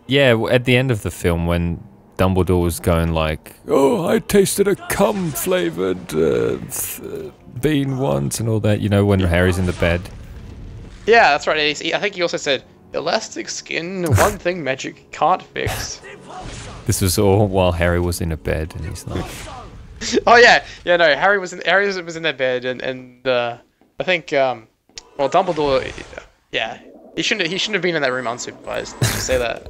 Yeah, at the end of the film when Dumbledore was going like, "Oh, I tasted a cum-flavored bean once," and all that. You know, when Harry's in the bed. Yeah, that's right. I think he also said, "Elastic skin, one thing magic can't fix." This was all while Harry was in a bed, and he's like, "Oh yeah, no. Harry was in their bed, and I think well, Dumbledore, yeah, he shouldn't have been in that room unsupervised. Let's just say that.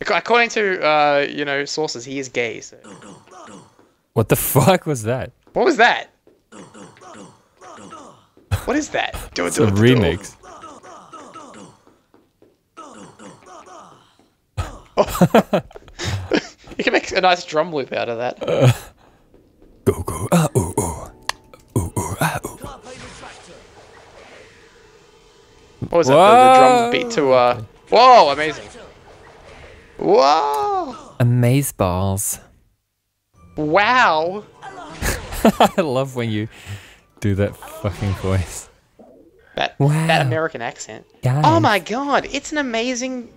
According to you know, sources, he is gay. So. What the fuck was that? What was that? What is that? It's a remix. You can make a nice drum loop out of that. Go go ah ooh ooh ooh ooh ah ooh. What was that? The drums beat to whoa, amazing. Whoa! Amazeballs. Wow! I love when you do that fucking voice. That American accent. Guys. Oh my god, it's an amazing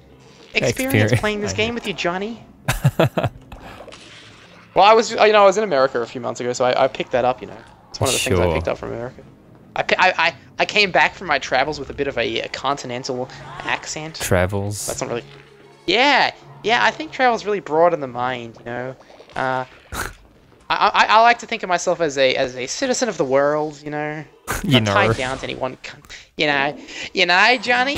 experience playing this game with you, Johnny. Well, I was in America a few months ago, so I picked that up. You know, it's one of the things I picked up from America. I came back from my travels with a bit of a continental accent. Travels. That's not really. Yeah. I think travel's really broad in the mind. You know, I like to think of myself as a citizen of the world. You know, not tied down to any one. You know, Johnny.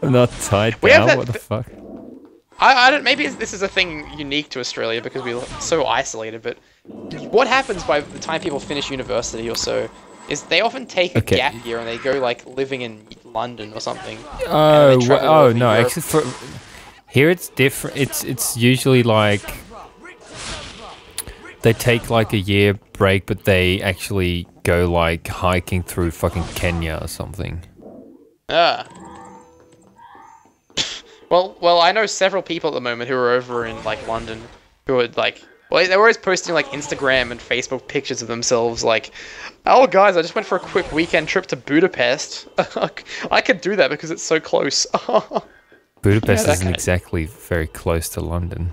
I'm not tied down. What the fuck? I don't. Maybe this is a thing unique to Australia because we're so isolated. But what happens by the time people finish university or so is they often take a gap year and they go like living in London or something. Oh no! Actually, here it's different. It's usually like they take like a year break, but they actually go like hiking through fucking Kenya or something. Well, I know several people at the moment who are over in like London who are like, well, they're always posting like Instagram and Facebook pictures of themselves like, oh guys, I just went for a quick weekend trip to Budapest. I could do that because it's so close. Budapest isn't exactly very close to London.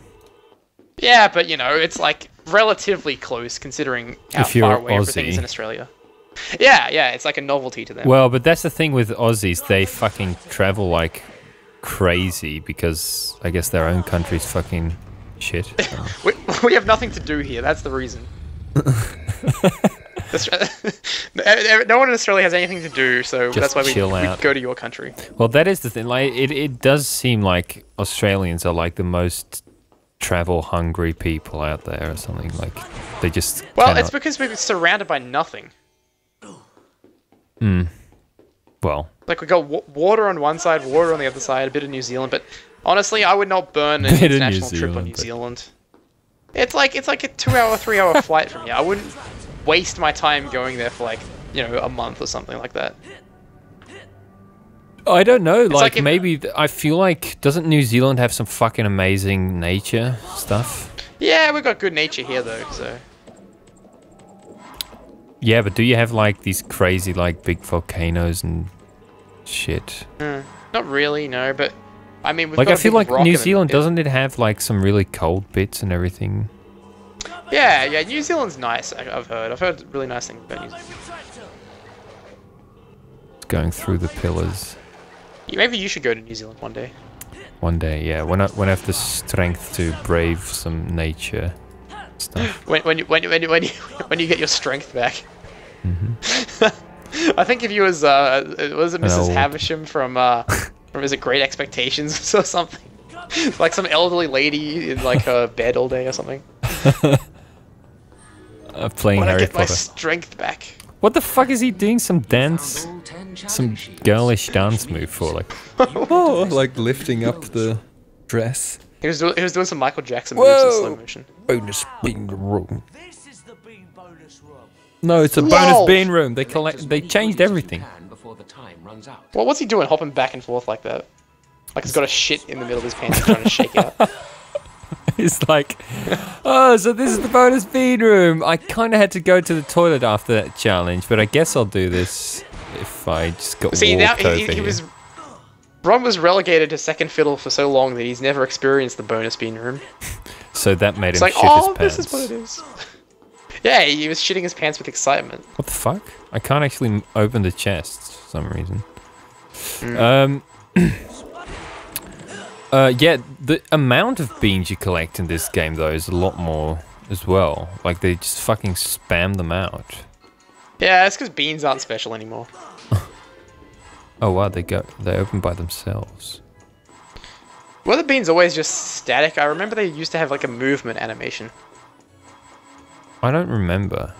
Yeah, but you know, it's like relatively close considering how far away everything is in Australia. Yeah, it's like a novelty to them. Well, but that's the thing with Aussies, they fucking travel like crazy because I guess their own country's fucking shit. So. we have nothing to do here, that's the reason. No one in Australia has anything to do, so just that's why we go to your country. Well, that is the thing. Like, it does seem like Australians are like the most travel-hungry people out there or something. Like, they just it's because we're surrounded by nothing. Well, like we got water on one side, water on the other side, a bit of New Zealand, but honestly, I would not burn an international trip on New Zealand. It's like a 2-hour, 3-hour flight from here. I wouldn't waste my time going there for like, you know, a month or something like that. I don't know, like maybe I feel like doesn't New Zealand have some fucking amazing nature stuff? Yeah, we've got good nature here though, so. Yeah, but do you have like these crazy like big volcanoes and shit? Not really, no, but I mean, like I feel like New Zealand doesn't it have like some really cold bits and everything? Yeah, New Zealand's nice. I've heard really nice things about New Zealand. Going through the pillars. Maybe you should go to New Zealand one day. One day, yeah. When I have the strength to brave some nature stuff. When you get your strength back. I think if you was it Mrs. Havisham from is it Great Expectations or something? Like some elderly lady in like her bed all day or something. Playing Harry Potter. My strength back. What the fuck is he doing? Some dance, some girlish dance move for like? Oh, like lifting up the dress. He was doing some Michael Jackson moves in slow motion. Bonus bean room. This is the bean bonus room. No, it's a bonus bean room. They changed everything. Well, what's he doing, hopping back and forth like that? Like he's got a shit in the middle of his pants and trying to shake out. It's like, oh, so this is the bonus bean room. I kind of had to go to the toilet after that challenge, but I guess I'll do this if I just got See, now walked over he here. was. Ron was relegated to second fiddle for so long that he's never experienced the bonus bean room. So that made It's him like, shit oh, his pants. this is what it is. Yeah, he was shitting his pants with excitement. What the fuck? I can't actually open the chests for some reason. Yeah, the amount of beans you collect in this game though is a lot more as well. Like they just fucking spam them out. Yeah, it's because beans aren't special anymore. Oh wow, they open by themselves. Were the beans always just static? I remember they used to have like a movement animation. I don't remember.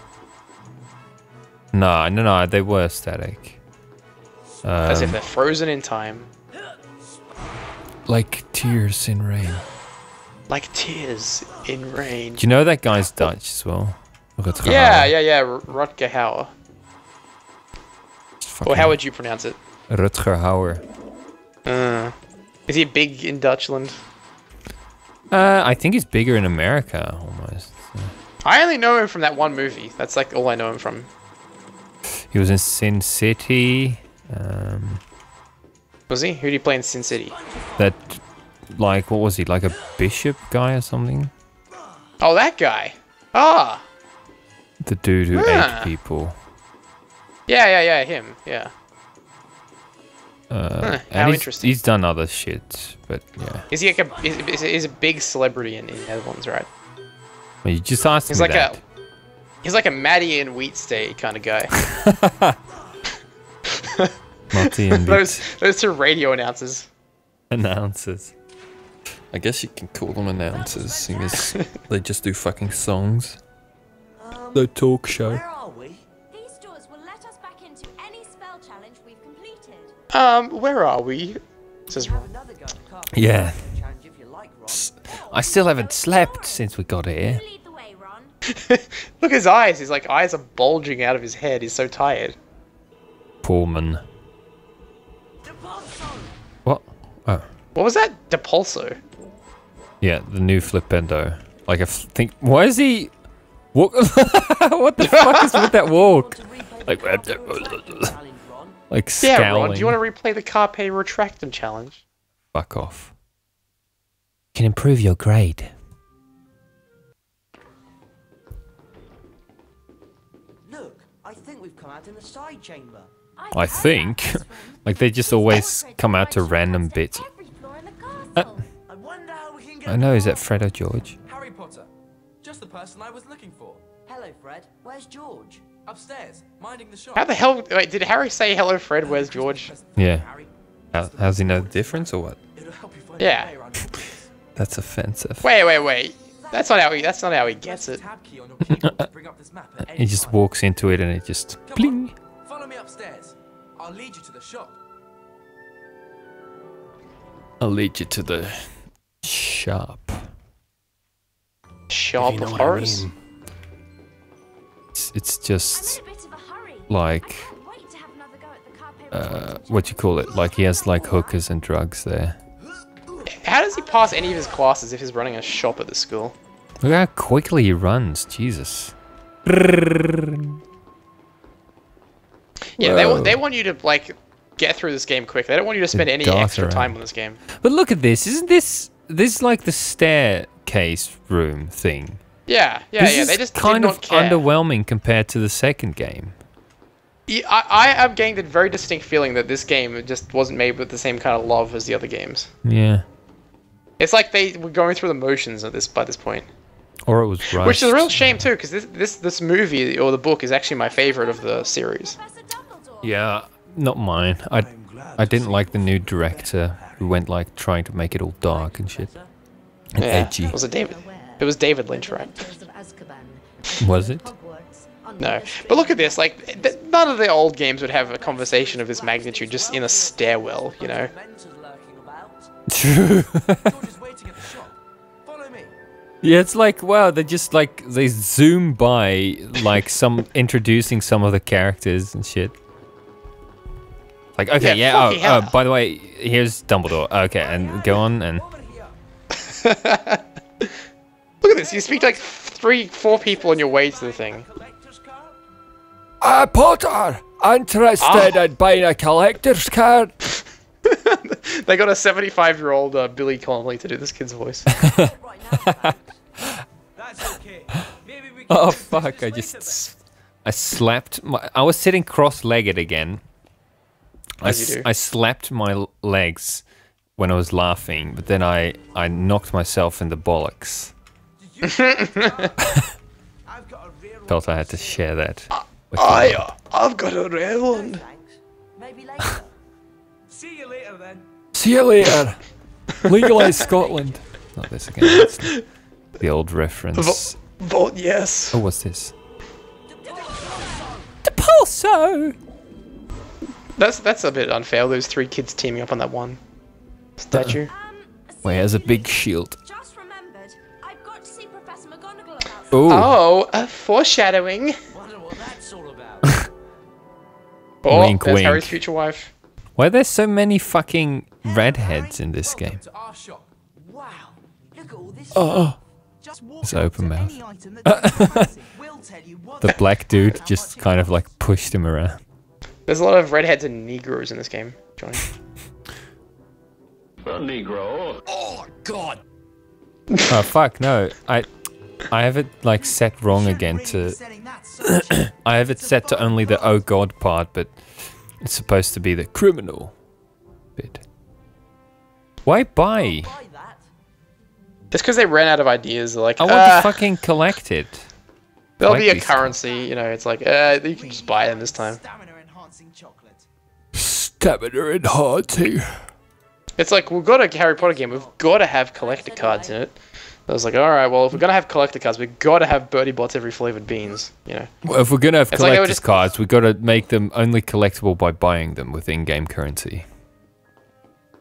No, they were static. As if they're frozen in time. Like tears in rain. Like tears in rain. Do you know that guy's Dutch as well? Yeah, Rutger Hauer. Or how would you pronounce it? Rutger Hauer. Is he big in Dutchland? I think he's bigger in America, almost. I only know him from that one movie. That's like all I know him from. He was in Sin City. Was he? Who did he play in Sin City? That, like, what was he? Like a bishop guy or something? Oh, that guy. Ah. The dude who ate people. Yeah, him. Yeah. How interesting. He's done other shit, but yeah. Is he like is a big celebrity in the Netherlands, right? Well, you just asked me that. He's like a Maddie and Wheat State kind of guy. Matty and those two radio announcers. Announcers. I guess you can call them announcers, seeing as they just do fucking songs. The talk show. Where are we? These doors will let us back into any spell challenge we've completed. Where are we? Says Ron. Yeah. I still haven't slept since we got You here. lead the way, Ron. Look at his eyes. His like eyes are bulging out of his head. He's so tired. Poor man. What? Oh. What was that? Depulso. Yeah, the new Flipendo. Like, I think... Why is he... Walk? What the fuck is with that walk? Like... Like, scowling. Yeah, Ron. Do you want to replay the Carpe Retractum challenge? Fuck off. Can improve your grade. Look, I think we've come out in the side chamber. I think. Like, they just always come out to random bits. Every floor in the castle. I wonder how we can get I know, is that Fred or George? Harry Potter. Just the person I was looking for. Hello, Fred. Where's George? Upstairs, minding the shop. How the hell? Wait, did Harry say hello, Fred? Where's George? Yeah. How's he know the difference or what? It'll help you find Yeah. your way around all this. That's offensive. Wait. That's not how he. That's not how he gets it. Tab key on your keyboard to bring up this map at any He just time. walks into it and it just... Come Bling! on, follow me upstairs. I'll lead you to the shop. I'll lead you to the... shop. Shop of horrors. It's I'm just... in a bit of a hurry. like... Can't wait to have another go at the Carpe Retractum what you call it? Like, he has, like, hookers and drugs there. How does he pass any of his classes if he's running a shop at the school? Look how quickly he runs. Jesus. Yeah, Whoa. they want you to like get through this game quick. They don't want you to spend any dart extra around. time on this game. But look at this. Isn't this like the staircase room thing? Yeah. This They is just kind did of not care. underwhelming compared to the second game. Yeah, I have gained a very distinct feeling that this game just wasn't made with the same kind of love as the other games. Yeah. It's like they were going through the motions at by this point, Or it was rushed. which is a real shame too, because this movie or the book is actually my favorite of the series. Professor Dumbledore. Yeah, not mine. I didn't like the new director who went like trying to make it all dark and shit. And Yeah, edgy. was it David? It was David Lynch, right? Was it? No, but look at this. Like, none of the old games would have a conversation of this magnitude just in a stairwell, you know. Mentors lurking about. True. George is waiting at the shop. Follow me. Yeah, it's like, wow, they just like, they zoom by like introducing some of the characters and shit. Like, okay, Yeah, yeah, fucking hell. by the way, here's Dumbledore. Okay, and go on and... Over here. Look at this. You speak to like 3-4 people on your way to the thing. Collector's cart? Potter! Interested in buying a collector's card? They got a 75-year-old Billy Connolly to do this kid's voice. Right now, That's okay. Maybe we can Oh fix fuck! this I later just I slapped my. I was sitting cross-legged again. As you do. I slapped my legs when I was laughing, but then I knocked myself in the bollocks. I've got a rare one. Felt I had to share that. with I've got a rare one. thanks. Maybe later. See you later then. See you later. Legalise Scotland. Not this again. That's the old reference. Vote yes. Oh, what's this? The Pulso. That's a bit unfair. Those 3 kids teaming up on that one statue. Well, he has a big shield. Just remembered, I've got to see Professor McGonagall about something. Oh, Foreshadowing. Wonder what that's all about. Oh, Wink, there's wink. Harry's future wife. why are there so many fucking redheads in this game? To our shop. Wow. Look at all this. Oh, Just walk it's up open to mouth. any item that you fancy. We'll tell you what. the black dude just kind of like pushed him around. There's a lot of redheads and Negroes in this game, Johnny. Oh fuck no! I have it like set wrong again to. Selling that side. I have it set to only the oh god part, but it's supposed to be the criminal bit. Why buy? Buy that. Just because they ran out of ideas, they're like, I want to fucking collect it. there'll be a collect these currency, you know, it's like, you can just buy them this time. Stamina enhancing chocolate. Stamina enhancing. It's like, we've got a Harry Potter game, we've got to have collector cards in it. I was like, alright, well, if we're going to have collector cards, we've got to have Bertie Bott's every flavoured beans, you know. Well, if we're gonna have It's like I would collector's just- cards, we got to make them only collectible by buying them with in-game currency.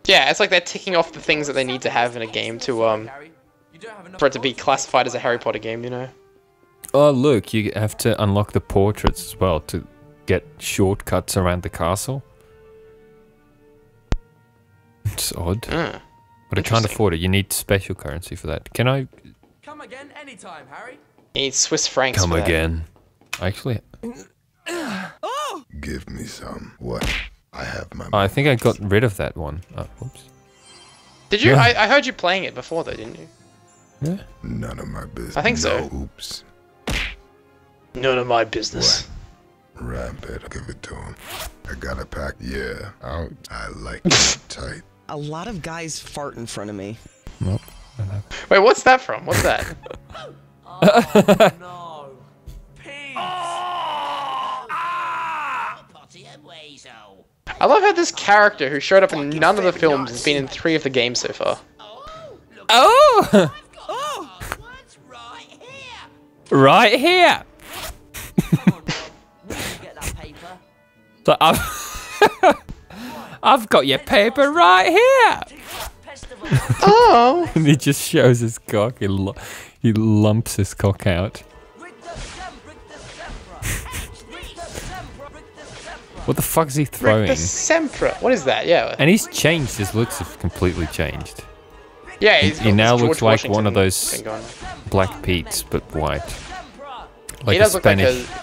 Yeah, it's like they're ticking off the things that they need to have in a game to, Harry, you don't have enough for it to be votes. classified as a Harry Potter game, you know. Oh look, you have to unlock the portraits as well to get shortcuts around the castle. It's odd, but I can't Interesting. afford it. You need special currency for that. Can I Come again anytime, Harry. You need Swiss francs come for that. again? Actually, Give me some. What? I have my. I think I got rid of that one. Oh, whoops. Did you? Yeah. I heard you playing it before though, didn't you? Yeah. None of my business. I think so. No, oops. None of my business. Rampant. Give it to him. I got a pack. Yeah. Out. I like it tight. A lot of guys fart in front of me. Nope. Wait, what's that from? What's that? No. Peeves. I love how this character who showed up in none of the films has been in 3 of the games so far. Oh! Right here. Where did you get that paper? So I've got your paper right here. Festival. Oh! And he just shows his cock. He lumps his cock out. What the fuck is he throwing? The Sempra. What is that? Yeah. And he's changed. His looks have completely changed. Yeah, he's He got now this looks George like one of Washington those thing going. Black Pete's, but white. Like He a does look like Spanish a.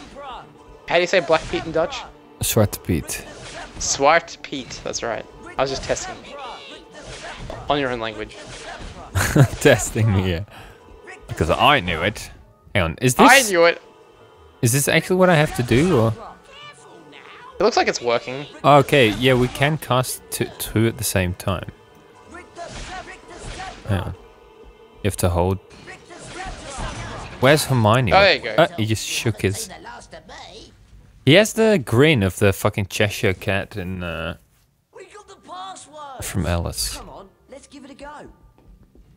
How do you say Black Pete in Dutch? Zwarte Piet. Zwart Pete. That's right. I was just testing. On your own language. Testing me here. Because I knew it. Hang on, is this... I knew it. Is this actually what I have to do, or...? It looks like it's working. Okay, yeah, we can cast two at the same time. Hang on. You have to hold... Where's Hermione? Oh, there you go. He just shook his... He has the grin of the fucking Cheshire Cat in, We got the password. from Alice. Come on, let's give it a go.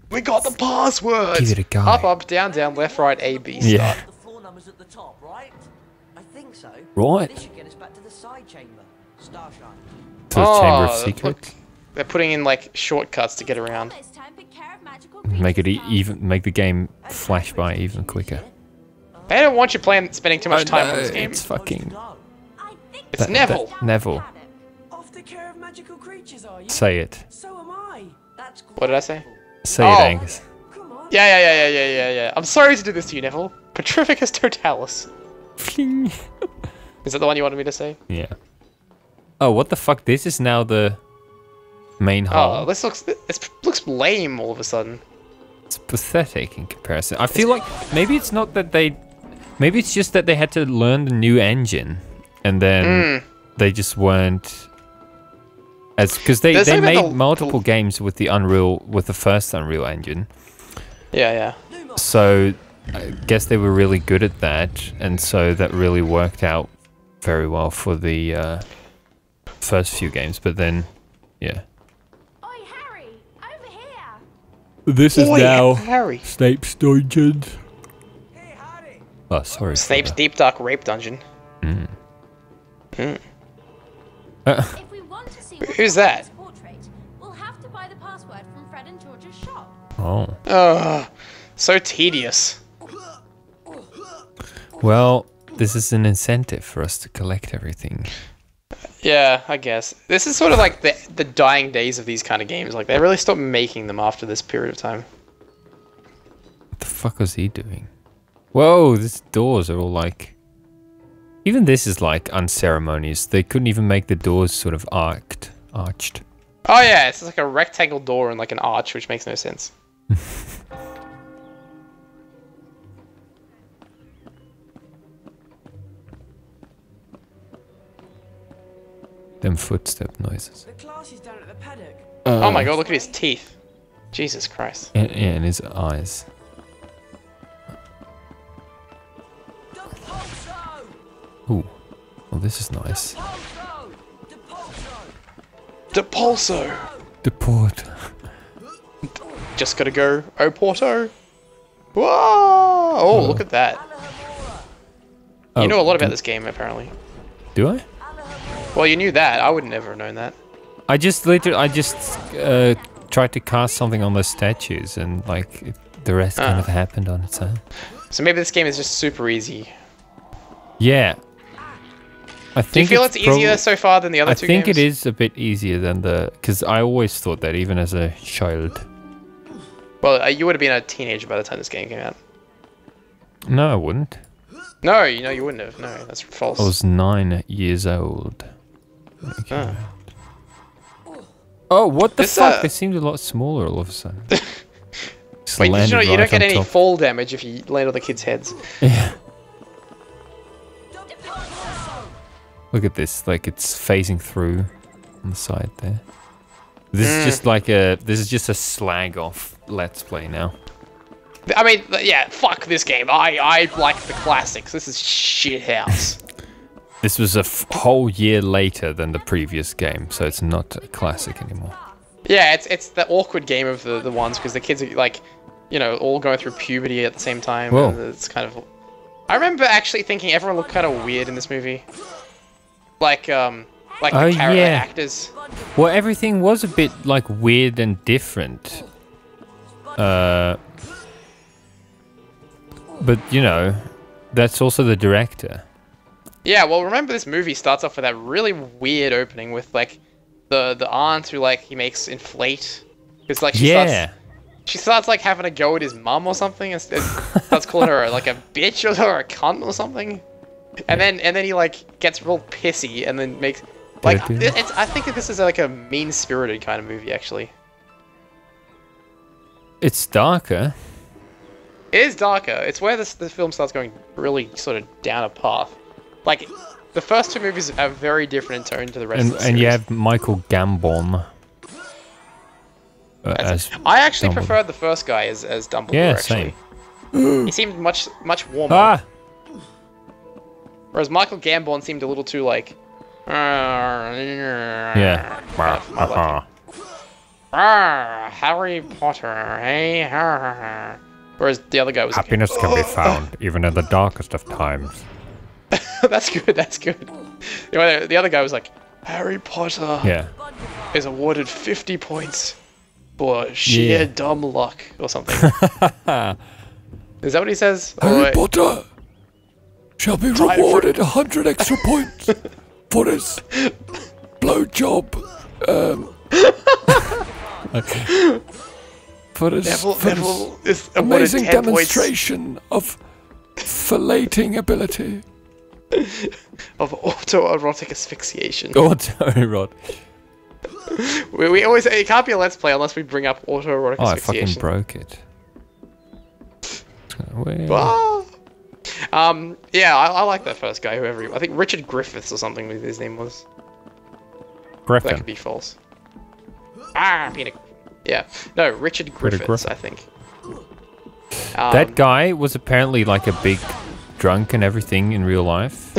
We got the password. Give it a go. Up, up, down, down, left, right, A, B. Start. Yeah. The floor numbers at the top, right? I think so. Right. This should get us back to the side chamber. Starshine. To the Chamber of Oh, Secrets. look. They're putting in like shortcuts to get around. This time, pick care of magical Make it creatures first. even, make the game flash by even quicker. They don't want you spending too much time on this game. It's fucking... I think It's Neville. Neville. got it. Off the care of magical creatures, are you? Say it. So am I. That's What did I say? Say Oh. it, Angus. Come on. Yeah. I'm sorry to do this to you, Neville. Petrificus totalis. Fling. Is that the one you wanted me to say? Yeah. Oh, what the fuck? This is now the main hall. Oh, this looks lame all of a sudden. It's pathetic in comparison. I feel like maybe it's not that they... Maybe it's just that they had to learn the new engine. And then they just weren't... Because they made multiple games with the first Unreal Engine. Yeah. So I guess they were really good at that. And so that really worked out very well for the first few games. But then, yeah. Oi, Harry! Over here! This is now Harry. Snape's dungeon. Hey, Harry. Oh, sorry. Snape's deep dark rape dungeon. If we want to see Who's that? portrait, we'll have to buy the password from Fred and George's shop. Oh. Ugh, so tedious. Well, this is an incentive for us to collect everything. Yeah, I guess. This is sort of like the dying days of these kind of games. Like, they really stopped making them after this period of time. What the fuck was he doing? Whoa, these doors are all like... Even this is like unceremonious. They couldn't even make the doors sort of arched. Oh yeah, it's like a rectangle door and like an arch, which makes no sense. Them footstep noises. The class is down at the paddock. Oh my god, look at his teeth. Jesus Christ. Yeah, and his eyes. Ooh. Well, this is nice. Depulso. Deport. Just gotta go. Oh, Porto. Whoa! Oh, look at that. You know a lot about this game, apparently. Do I? Well, you knew that. I would never have known that. I just tried to cast something on the statues, and like the rest kind of happened on its own. So maybe this game is just super easy. Yeah. I think Do you feel it's easier so far than the other two games? I think it is a bit easier than because I always thought that, even as a child. Well, you would have been a teenager by the time this game came out. No, I wouldn't. No, you wouldn't have. No, that's false. I was 9 years old. Okay. Oh, what the fuck? They seemed a lot smaller all of a sudden. Wait, you don't get any fall damage if you land on the kids' heads. Yeah. Look at this, like it's phasing through on the side there. This is just like this is just a slag off Let's Play now. I mean, yeah, fuck this game. I like the classics. This is shithouse. This was a whole year later than the previous game, so it's not a classic anymore. Yeah, it's the awkward game of the ones because the kids are like, all going through puberty at the same time. Whoa. And it's kind of. I remember actually thinking everyone looked kind of weird in this movie. Like the character actors. Well, everything was a bit like weird and different. But that's also the director. Yeah, well, remember this movie starts off with that really weird opening with like the aunt who like he makes inflate. It's like she starts like having a go at his mum or something and starts calling her like a bitch or a cunt or something. And then he like gets real pissy and then makes like I think that this is like a mean-spirited kind of movie actually. It's darker. It is darker. It's where the film starts going really sort of down a path. Like the first two movies are very different in tone to the rest of the series. And you have Michael Gambon as I actually Dumbledore. preferred the first guy as Dumbledore. Yeah, actually. same. He seemed much warmer. Ah! Whereas Michael Gambon seemed a little too like. Yeah. Harry Potter, hey. Whereas the other guy was. Happiness can be found even in the darkest of times. That's good. That's good. The other guy was like, Harry Potter is awarded 50 points for sheer dumb luck or something. Is that what he says? Harry Potter shall be rewarded 100 extra points for his blowjob. Okay. For his, Neville amazing demonstration of fellating ability. of autoerotic asphyxiation. Auto-rod. We always say it can't be a let's play unless we bring up autoerotic Oh, I fucking asphyxiation. broke it. Ah. Yeah, I like that first guy. Whoever I think Richard Griffiths or something his name was. That Griffin. could be false. Ah, peanut. Yeah, no, Richard Griffiths, Griffin. I think. That guy was apparently like a big drunk and everything in real life.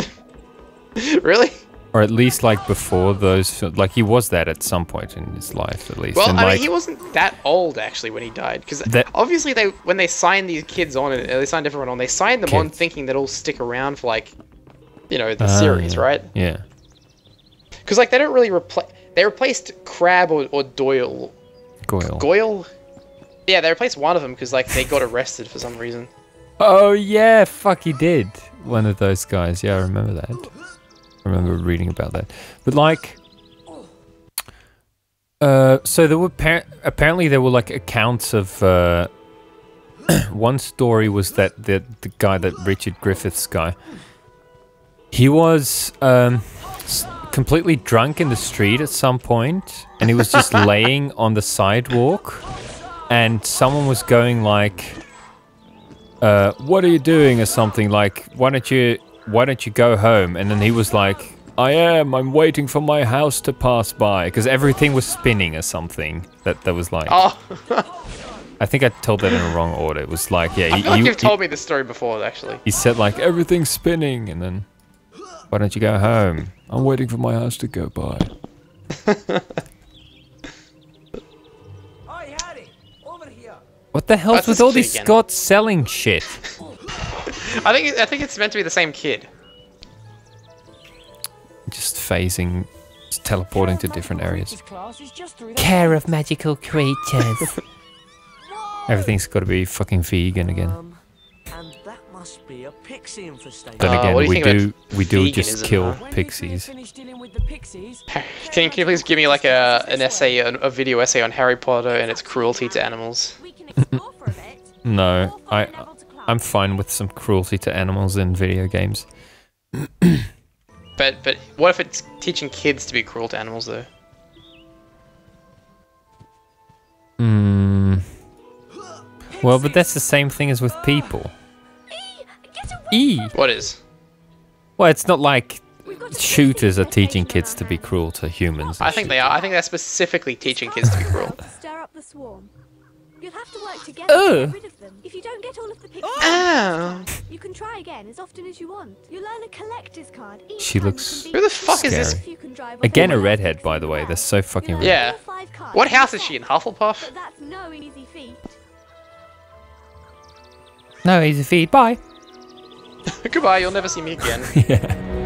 Really? Or at least like before those, like he was that at some point in his life at least. Well, and I like, mean, he wasn't that old actually when he died, because That- obviously when they signed these kids on, and they signed everyone on, they signed them on Kids. thinking that all stick around for like, you know, the series, yeah. right? Yeah. Because like they don't really replace. They replaced Crab or Doyle. Goyle? Yeah, they replaced one of them because like they got arrested for some reason. Oh yeah, fuck he did. One of those guys. Yeah, I remember that. I remember reading about that. But like, so there were apparently there were like accounts of. One story was that the guy, that Richard Griffiths guy, he was completely drunk in the street at some point, and he was just laying on the sidewalk, and someone was going like, "What are you doing?" or something like, "Why don't you go home?" And then he was like, I'm waiting for my house to pass by," because everything was spinning or something. That was like. Oh, I think I told that in the wrong order. It was like, yeah, I feel like you've told me this story before, actually. He said like everything's spinning, and then, "Why don't you go home? I'm waiting for my house to go by." Oi, Harry, over here. What the hell's That's with this all kid these again. Scots selling shit? I think it's meant to be the same kid. Just phasing, just teleporting to different areas. Class is just through Care of magical creatures. Everything's got to be fucking vegan again. And that must be a pixie infestation. Then what again, do you we think do about just veganism, kill huh? pixies. Finish dealing with the pixies. Can you please give me like an essay, a video essay on Harry Potter and its cruelty to animals? We can explore for a bit. No, or find a level to climb. I'm fine with some cruelty to animals in video games. But what if it's teaching kids to be cruel to animals though? Well, but that's the same thing as with people. Get away! E. What is? Well, it's not like shooters are teaching kids to be cruel to humans. and I think shit. they are. I think they're specifically teaching kids to be cruel. Stir up the swarm. You'll have to work together to get rid of them. If you don't get all of the pixies, Oh. you can try again as often as you want. You'll earn a collector's card. Each She time you looks can Who the fuck is this? if you can drive Again, a all redhead, the by the way. pixies They're so fucking around. red. Yeah. All 5 cards What in the house is set, she in? Hufflepuff? But that's no easy feat. No, easy feed. Bye. Goodbye. You'll never see me again. Yeah.